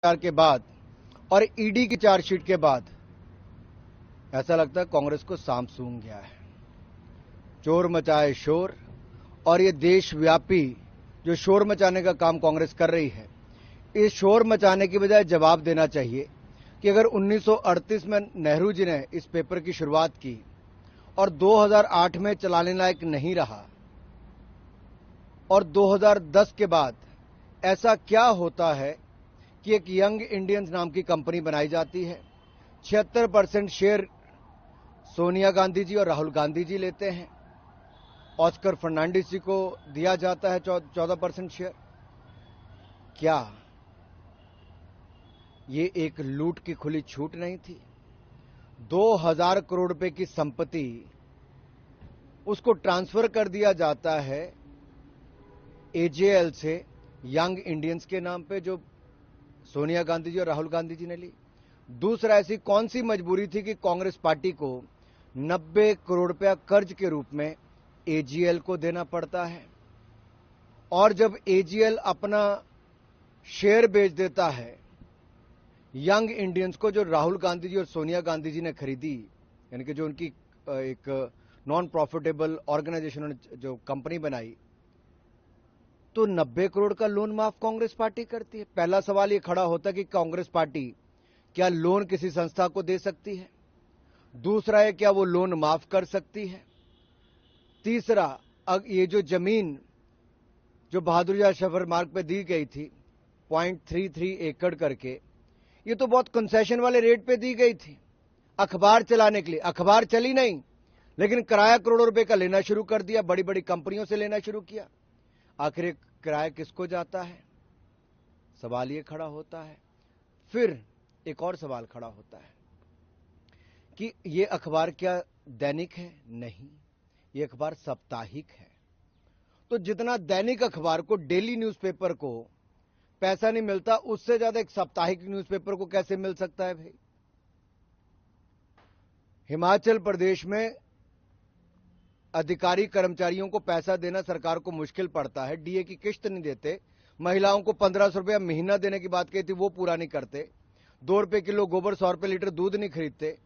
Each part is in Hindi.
के बाद और ईडी की चार्जशीट के बाद ऐसा लगता है कांग्रेस को सांप सूंघ गया है। चोर मचाए शोर, और ये देशव्यापी जो शोर मचाने का काम कांग्रेस कर रही है, इस शोर मचाने की बजाय जवाब देना चाहिए कि अगर 1938 में नेहरू जी ने इस पेपर की शुरुआत की और 2008 में चलाने लायक नहीं रहा, और 2010 के बाद ऐसा क्या होता है कि एक यंग इंडियंस नाम की कंपनी बनाई जाती है, 76% शेयर सोनिया गांधी जी और राहुल गांधी जी लेते हैं, ऑस्कर फर्नांडिस जी को दिया जाता है 14% शेयर। क्या ये एक लूट की खुली छूट नहीं थी? 2000 करोड़ रुपए की संपत्ति उसको ट्रांसफर कर दिया जाता है एजेएल से यंग इंडियंस के नाम पे, जो सोनिया गांधी जी और राहुल गांधी जी ने ली। दूसरा, ऐसी कौन सी मजबूरी थी कि कांग्रेस पार्टी को 90 करोड़ रुपया कर्ज के रूप में एजीएल को देना पड़ता है? और जब एजीएल अपना शेयर बेच देता है यंग इंडियंस को, जो राहुल गांधी जी और सोनिया गांधी जी ने खरीदी, यानी कि जो उनकी एक नॉन प्रॉफिटेबल ऑर्गेनाइजेशन ने जो कंपनी बनाई, तो 90 करोड़ का लोन माफ कांग्रेस पार्टी करती है। पहला सवाल यह खड़ा होता है कि कांग्रेस पार्टी क्या लोन किसी संस्था को दे सकती है? दूसरा है, क्या वो लोन माफ कर सकती है? तीसरा, ये जो जमीन जो बहादुर सफर मार्ग पे दी गई थी 0.33 एकड़ करके, ये तो बहुत कंसेशन वाले रेट पे दी गई थी अखबार चलाने के लिए। अखबार चली नहीं, लेकिन किराया करोड़ों रुपए का लेना शुरू कर दिया, बड़ी बड़ी कंपनियों से लेना शुरू किया। आखिर एक किराया किसको जाता है? सवाल ये खड़ा होता है। फिर एक और सवाल खड़ा होता है कि ये अखबार क्या दैनिक है? नहीं, ये अखबार साप्ताहिक है। तो जितना दैनिक अखबार को, डेली न्यूज़पेपर को पैसा नहीं मिलता, उससे ज्यादा एक साप्ताहिक न्यूज़पेपर को कैसे मिल सकता है भाई? हिमाचल प्रदेश में अधिकारी कर्मचारियों को पैसा देना सरकार को मुश्किल पड़ता है, डीए की किश्त नहीं देते, महिलाओं को 1500 रुपया महीना देने की बात कही थी, वो पूरा नहीं करते, 2 रुपए किलो गोबर, 100 रुपए लीटर दूध नहीं खरीदते।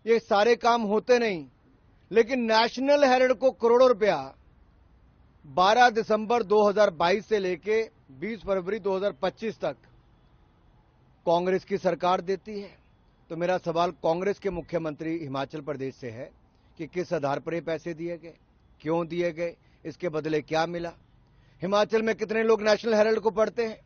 ये सारे काम होते नहीं, लेकिन नेशनल हेराल्ड को करोड़ों रुपया 12 दिसंबर 2022 से लेके 20 फरवरी 2025 तक कांग्रेस की सरकार देती है। तो मेरा सवाल कांग्रेस के मुख्यमंत्री हिमाचल प्रदेश से है कि किस आधार पर ये पैसे दिए गए, क्यों दिए गए, इसके बदले क्या मिला? हिमाचल में कितने लोग नेशनल हेराल्ड को पढ़ते हैं?